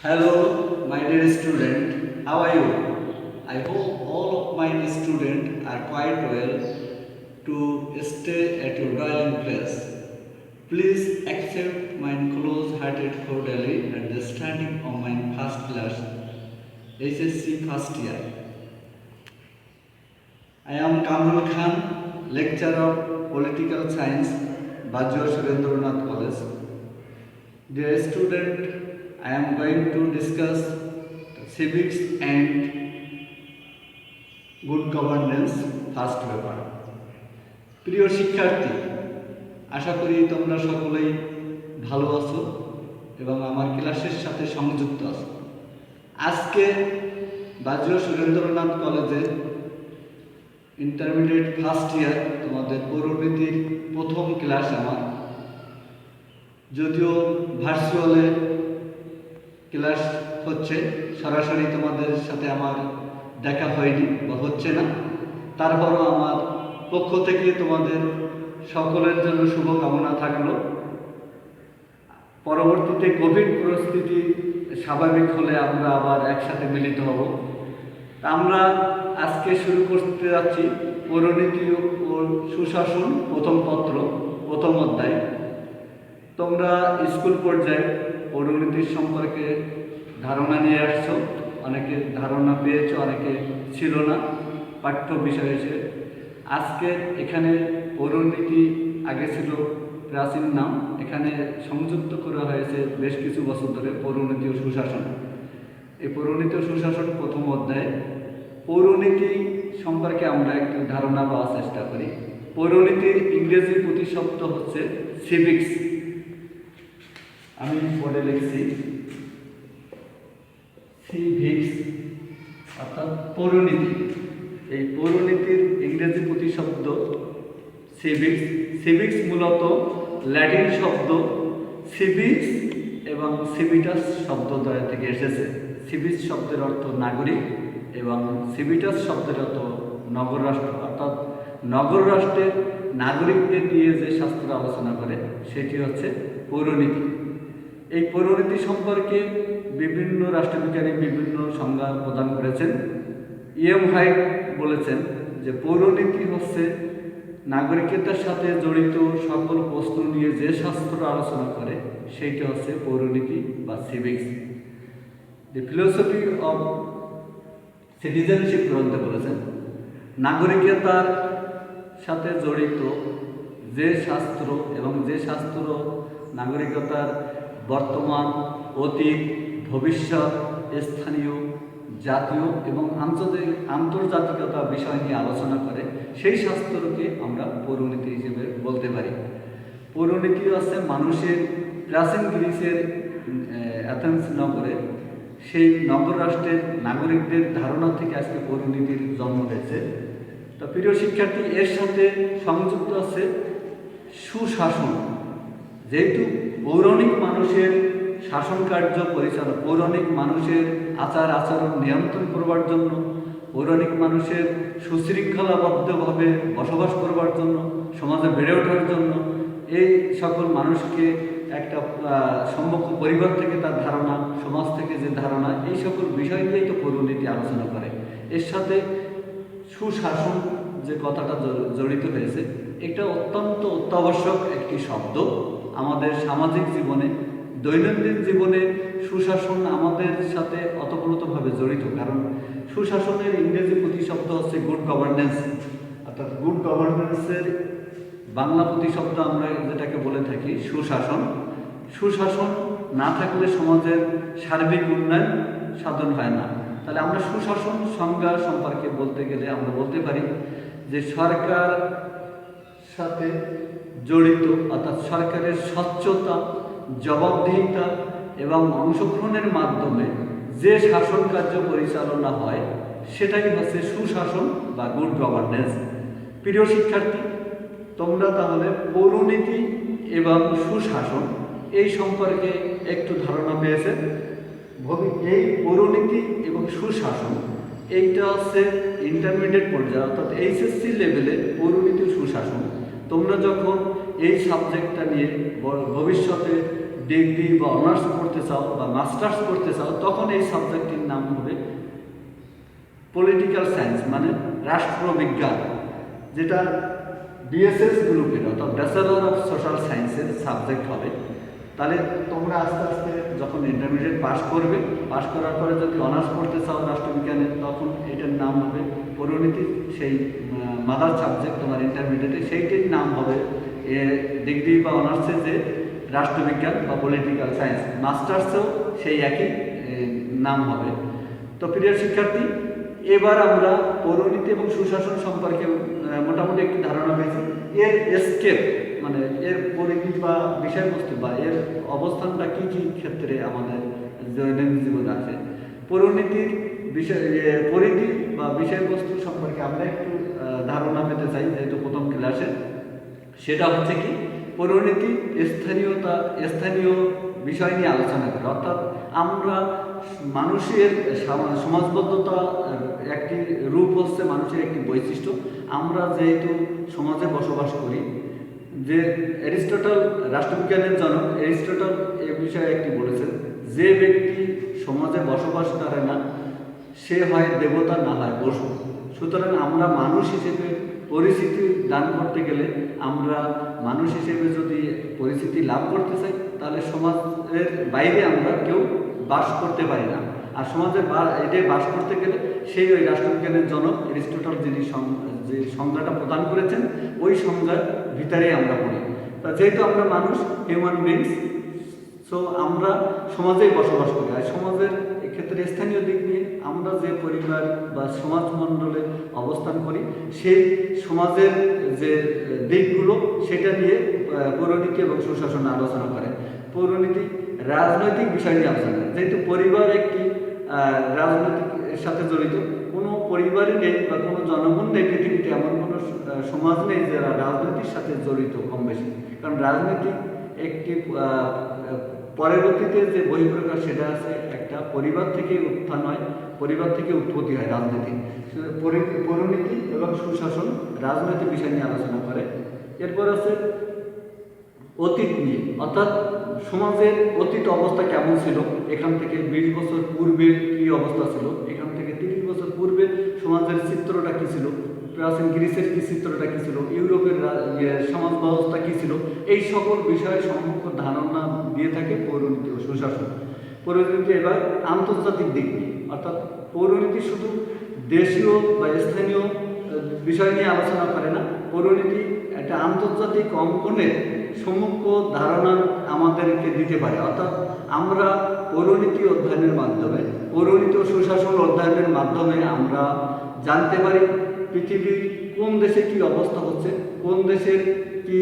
Hello, my dear student. How are you? I hope all of my students are quite well to stay at your dwelling place. Please accept my close-hearted cordially at the starting of my first class, HSC first year. I am Kamrul Khan, lecturer of Political Science, Bajwa Surendranath College. Dear student, I am going to discuss civics and good governance first paper. প্রিয় শিক্ষার্থী, আশা করি তোমরা সকলেই ভালো আছো এবং আমার ক্লাসের সাথে সংযুক্ত আছো। আজকে বাজুয়া সুরেন্দ্রনাথ কলেজের ইন্টারমিডিয়েট ফার্স্ট ইয়ার তোমাদের পৌরনীতির প্রথম ক্লাস আমার। যদিও ভার্চুয়ালে ক্লাস হচ্ছে, সরাসরি তোমাদের সাথে আমার দেখা হয়নি বা হচ্ছে না, তারপরও আমার পক্ষ থেকে তোমাদের সকলের জন্য শুভকামনা থাকলো। পরবর্তীতে কোভিড পরিস্থিতি স্বাভাবিক হলে আমরা আবার একসাথে মিলিত হব। আমরা আজকে শুরু করতে যাচ্ছি পৌরনীতি ও সুশাসন প্রথম পত্র, প্রথম অধ্যায়। তোমরা স্কুল পর্যায়ে পৌরনীতির সম্পর্কে ধারণা নিয়ে আসছো, অনেকে ধারণা পেয়েছো, অনেকে ছিল না পাঠ্য বিষয় হিসেবে। আজকে এখানে পৌরনীতি আগে ছিল প্রাচীন নাম, এখানে সংযুক্ত করা হয়েছে বেশ কিছু বছর ধরে পৌরনীতি ও সুশাসন। এই পৌরনীতি ও সুশাসন প্রথম অধ্যায়ে পৌরনীতি সম্পর্কে আমরা একটু ধারণা পাওয়ার চেষ্টা করি। পৌরনীতির ইংরেজি প্রতিশব্দ হচ্ছে সিভিক্স। আমি পড়ে লিখছি সিভিক্স অর্থাৎ পৌরনীতি। এই পৌরনীতির ইংরেজি প্রতিশব্দ সিভিক্স। সিভিক্স মূলত ল্যাটিন শব্দ সিভিক্স এবং সিভিটাস শব্দদ্বয় থেকে এসেছে। সিভিক্স শব্দের অর্থ নাগরিক এবং সিভিটাস শব্দের অর্থ নগর রাষ্ট্র, অর্থাৎ নগর রাষ্ট্রের নাগরিকদের দিয়ে যে শাস্ত্র আলোচনা করে সেটি হচ্ছে পৌরনীতি। এই পৌরনীতি সম্পর্কে বিভিন্ন রাষ্ট্রবিজ্ঞানী বিভিন্ন সংজ্ঞা প্রদান করেছেন। হাইট বলেছেন যে পৌরনীতি হচ্ছে নাগরিকতার সাথে জড়িত সকল প্রশ্ন নিয়ে যে শাস্ত্র আলোচনা করে সেইটা হচ্ছে পৌরনীতি বা civics. The philosophy of citizenship গ্রন্থে বলেছেন নাগরিকতার সাথে জড়িত যে শাস্ত্র এবং যে শাস্ত্র নাগরিকতার বর্তমান, অতীত, ভবিষ্যৎ, স্থানীয়, জাতীয় এবং আন্তর্জাতিকতা বিষয় নিয়ে আলোচনা করে সেই শাস্ত্রকে আমরা পৌরনীতি হিসেবে বলতে পারি। পৌরনীতি হচ্ছে মানুষের প্রাচীন গ্রিসের অ্যাথেন্স নগরে সেই নগর রাষ্ট্রের নাগরিকদের ধারণা থেকে আজকে পৌরনীতির জন্ম হয়েছে। তো প্রিয় শিক্ষার্থী, এর সাথে সংযুক্ত আছে সুশাসন। যেহেতু পৌরাণিক মানুষের শাসন কার্য পরিচালনা, পৌরাণিক মানুষের আচার আচরণ নিয়ন্ত্রণ করবার জন্য, পৌরাণিক মানুষের সুশৃঙ্খলাবদ্ধভাবে বসবাস করবার জন্য, সমাজে বেড়ে ওঠার জন্য, এই সকল মানুষকে একটা সম্মুখ পরিবার থেকে তার ধারণা, সমাজ থেকে যে ধারণা, এই সকল বিষয় নিয়েই তো পৌরনীতি আলোচনা করে। এর সাথে সুশাসন যে কথাটা জড়িত হয়েছে, এটা অত্যন্ত অত্যাবশ্যক একটি শব্দ আমাদের সামাজিক জীবনে, দৈনন্দিন জীবনে। সুশাসন আমাদের সাথে অতপ্রতভাবে জড়িত, কারণ সুশাসনের ইংরেজি প্রতিশব্দ হচ্ছে গুড গভর্নেন্স, অর্থাৎ গুড গভর্নেন্সের বাংলা প্রতিশব্দ আমরা যেটাকে বলে থাকি সুশাসন। সুশাসন না থাকলে সমাজের সার্বিক উন্নয়ন সাধন হয় না। তাহলে আমরা সুশাসন সংজ্ঞা সম্পর্কে বলতে গেলে আমরা বলতে পারি যে সরকার সাথে জড়িত, অর্থাৎ সরকারের স্বচ্ছতা, জবাবদিহিতা এবং অংশগ্রহণের মাধ্যমে যে শাসন কার্য পরিচালনা হয় সেটাই হচ্ছে সুশাসন বা গুড গভর্নেন্স। প্রিয় শিক্ষার্থী, তোমরা তাহলে পৌরনীতি এবং সুশাসন এই সম্পর্কে একটু ধারণা পেয়েছে। এই পৌরনীতি এবং সুশাসন এইটা হচ্ছে ইন্টারমিডিয়েট পর্যায়ে, অর্থাৎ এইচএসসি লেভেলে পৌরনীতি সুশাসন। তোমরা যখন এই সাবজেক্টটা নিয়ে ভবিষ্যতে ডিগ্রি বা অনার্স করতে চাও বা মাস্টার্স করতে চাও, তখন এই সাবজেক্টটির নাম হবে পলিটিক্যাল সায়েন্স, মানে রাষ্ট্রবিজ্ঞান, যেটা বিএসএস গ্রুপের অর্থাৎ ব্যাচেলর অফ সোশ্যাল সায়েন্সের সাবজেক্ট হবে। তাহলে তোমরা আস্তে আস্তে যখন ইন্টারমিডিয়েট পাস করবে, পাস করার পরে যদি অনার্স করতে চাও রাষ্ট্রবিজ্ঞানে, তখন এটার নাম হবে পরিণতি। সেই মাদার সাবজেক্ট তোমার ইন্টারমিডিয়েটে, সেইটির নাম হবে ডিগ্রি বা অনার্সে যে রাষ্ট্রবিজ্ঞান বা পলিটিক্যাল সায়েন্স। মাস্টার্সেও সেই একই নাম হবে। তো প্রিয় শিক্ষার্থী, এবার আমরা পৌরনীতি এবং সুশাসন সম্পর্কে মোটামুটি একটি ধারণা পেয়েছি। এর স্কেপ মানে এর পরিধি বা বিষয়বস্তু বা এর অবস্থানটা কী কী ক্ষেত্রে আমাদের দৈনন্দিন জীবনে আছে, পৌরনীতির বিষয় পরিধি বা বিষয়বস্তু সম্পর্কে আমরা একটু ধারণা পেতে চাই যেহেতু প্রথম ক্লাসে। সেটা হচ্ছে কি, পৌরনীতি স্থানীয় বিষয় নিয়ে আলোচনা করে, অর্থাৎ আমরা মানুষের সমাজবদ্ধতা একটি রূপ হচ্ছে মানুষের একটি বৈশিষ্ট্য। আমরা যেহেতু সমাজে বসবাস করি, যে অ্যারিস্টটল রাষ্ট্রবিজ্ঞানের জনক অ্যারিস্টটল এ বিষয়ে একটি বলেছেন, যে ব্যক্তি সমাজে বসবাস করে না সে হয় দেবতা না হয় পশু। সুতরাং আমরা মানুষ হিসেবে পরিস্থিতি দান করতে গেলে, আমরা মানুষ হিসেবে যদি পরিস্থিতি লাভ করতে চাই, তাহলে সমাজের বাইরে আমরা কেউ বাস করতে পারি না। আর সমাজে এটাই বাস করতে গেলে সেই ওই রাষ্ট্রবিজ্ঞানের জনক অ্যারিস্টটল যিনি যে সংজ্ঞাটা প্রদান করেছেন, ওই সংজ্ঞার ভিতরেই আমরা পড়ি। তা যেহেতু আমরা মানুষ, হিউম্যান বিংস, সো আমরা সমাজেই বসবাস করি। আর সমাজের এক্ষেত্রে স্থানীয় দিক নিয়ে আমরা যে পরিবার বা সমাজমণ্ডলে অবস্থান করি, সেই সমাজের যে দিকগুলো সেটা নিয়ে পৌরনীতি এবং সুশাসন আলোচনা করে। পৌরনীতি রাজনৈতিক বিষয় নিয়ে আলোচনা করে। যেহেতু পরিবার একটি রাজনৈতিক সাথে জড়িত, কোনো পরিবারই নেই বা কোনো জনগণ নেই পৃথিবীতে, এমন কোনো সমাজ নেই যারা রাজনীতির সাথে জড়িত কম বেশি। কারণ রাজনীতি একটি পরবর্তীতে যে বহিঃপ্রকাশ সেটা আছে একটা পরিবার থেকে উত্থান হয়, পরিবার থেকে উৎপত্তি হয় রাজনীতি। পৌরনীতি এবং সুশাসন রাজনৈতিক বিষয় নিয়ে আলোচনা করে। এরপর আছে অতীত নিয়ে, অর্থাৎ সমাজের অতীত অবস্থা কেমন ছিল, এখান থেকে 20 বছর পূর্বে কী অবস্থা ছিল, এখান থেকে 30 বছর পূর্বে সমাজের চিত্রটা কী ছিল, প্রাচীন গ্রিসের কী চিত্রটা কী ছিল, ইউরোপের সমাজ ব্যবস্থা কী ছিল, এই সকল বিষয়ে সম্পূর্ণ ধারণা দিয়ে থাকে পৌরনীতি ও সুশাসন। পৌরনীতি এবার আন্তর্জাতিক দিক নিয়ে, অর্থাৎ পৌরনীতি শুধু দেশীয় বা স্থানীয় বিষয় নিয়ে আলোচনা করে না, পৌরনীতি একটা আন্তর্জাতিক অঙ্কনের সম্মুখ ধারণা আমাদেরকে দিতে পারে। অর্থাৎ আমরা পৌরনীতি অধ্যয়নের মাধ্যমে, পৌরনীতি ও সুশাসন অধ্যয়নের মাধ্যমে আমরা জানতে পারি পৃথিবীর কোন দেশে কী অবস্থা হচ্ছে, কোন দেশের কি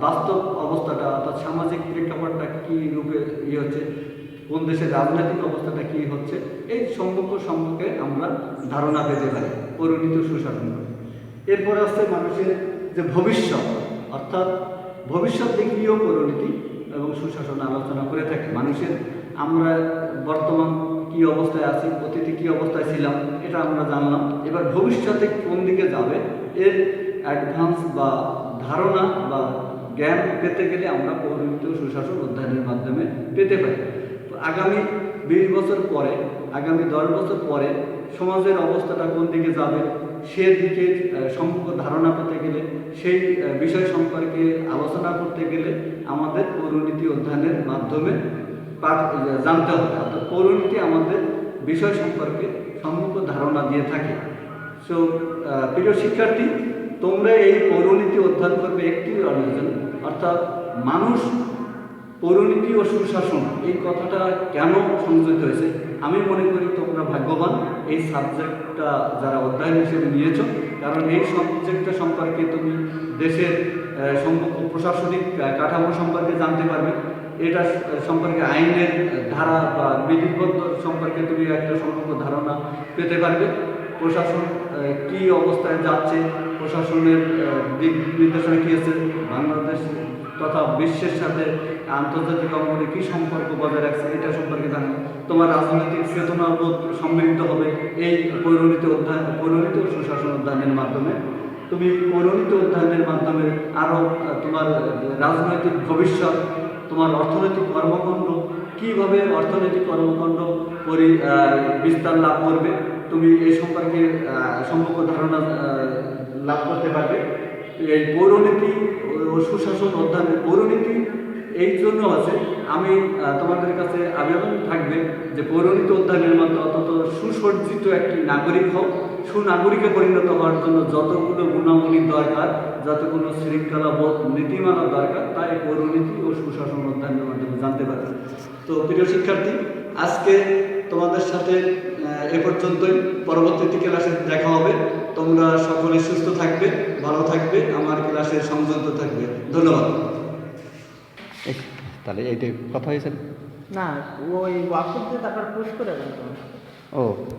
বাস্তব অবস্থাটা অর্থাৎ সামাজিক প্রেক্ষাপটটা কী রূপে হচ্ছে, কোন দেশের রাজনৈতিক অবস্থাটা কী হচ্ছে, এই সম্পর্কে আমরা ধারণা পেতে পারি পৌরনীতি ও সুশাসন। এরপর আসছে মানুষের যে ভবিষ্যৎ, অর্থাৎ ভবিষ্যৎ দিক নিয়েও পৌরনীতি এবং সুশাসন আলোচনা করে থাকে। মানুষের আমরা বর্তমান কী অবস্থায় আছি, অতীতে কী অবস্থায় ছিলাম, এটা আমরা জানলাম। এবার ভবিষ্যতে কোন দিকে যাবে এর অ্যাডভান্স বা ধারণা বা জ্ঞান পেতে গেলে আমরা পৌরনীতি ও সুশাসন অধ্যয়নের মাধ্যমে পেতে পারি। তো আগামী 20 বছর পরে, আগামী 10 বছর পরে সমাজের অবস্থাটা কোন দিকে যাবে, সেদিকে সম্পূর্ণ ধারণা পেতে গেলে, সেই বিষয় সম্পর্কে আলোচনা করতে গেলে আমাদের পৌরনীতি অধ্যয়নের মাধ্যমে জানতে হবে। অর্থাৎ পৌরনীতি আমাদের বিষয় সম্পর্কে সম্পূর্ণ ধারণা দিয়ে থাকে। সো প্রিয় শিক্ষার্থী, তোমরা এই পৌরনীতি অধ্যয়ন করবে একটি অর্জন, অর্থাৎ মানুষ পৌরনীতি ও সুশাসন এই কথাটা কেন সংযোজিত হয়েছে। আমি মনে করি তোমরা ভাগ্যবান এই সাবজেক্টটা যারা অধ্যয়ন হিসেবে নিয়েছ, কারণ এই সাবজেক্টটা সম্পর্কে তুমি দেশের প্রশাসনিক কাঠামো সম্পর্কে জানতে পারবে, এটা সম্পর্কে আইনের ধারা বা বিধিবদ্ধ সম্পর্কে তুমি একটা সম্পূর্ণ ধারণা পেতে পারবে। প্রশাসন কী অবস্থায় যাচ্ছে, প্রশাসনের দিক নির্দেশনা কী আছে, বাংলাদেশ তথা বিশ্বের সাথে আন্তর্জাতিক অঙ্গনে কী সম্পর্ক বজায় রাখছে, এটা সম্পর্কে জানো। তোমার রাজনৈতিক চেতনাবোধ সমৃদ্ধ হবে এই পৌরনীতি ও সুশাসন অধ্যয়নের মাধ্যমে। তুমি পৌরনীতি অধ্যয়নের মাধ্যমে আরও তোমার রাজনৈতিক ভবিষ্যৎ তোমার অর্থনৈতিক কর্মকাণ্ড কীভাবে অর্থনৈতিক কর্মকাণ্ড বিস্তার লাভ করবে, তুমি এই সম্পর্কে সম্পর্ক ধারণা লাভ করতে পারবে। এই পৌরনীতি ও সুশাসন অধ্যয়নের পৌরনীতি এই জন্য আছে, আমি তোমাদের কাছে আবেদন থাকবে যে পৌরনীতি অধ্যয়নের মতো অন্তত সুসজ্জিত একটি নাগরিক হোক, সুনাগরিকে পরিণত হওয়ার জন্য যতগুলো গুণাবলী দরকার, যতগুলো শৃঙ্খলাবোধ নীতিমালা দরকার, তা এই পৌরনীতি ও সুশাসন অধ্যয়নের মাধ্যমে জানতে পারবে। তো প্রিয় শিক্ষার্থী, আজকে তোমাদের সাথে এ পর্যন্তই। পরবর্তী ক্লাসে দেখা হবে। তোমরা সকলে সুস্থ থাকবে, ভালো থাকবে, আমার ক্লাসে সংযুক্ত থাকবে। ধন্যবাদ। তাহলে এইটা কথা হয়েছে না, ওই ওয়াকফ দিয়ে তারপর পুশ করে দেন। ও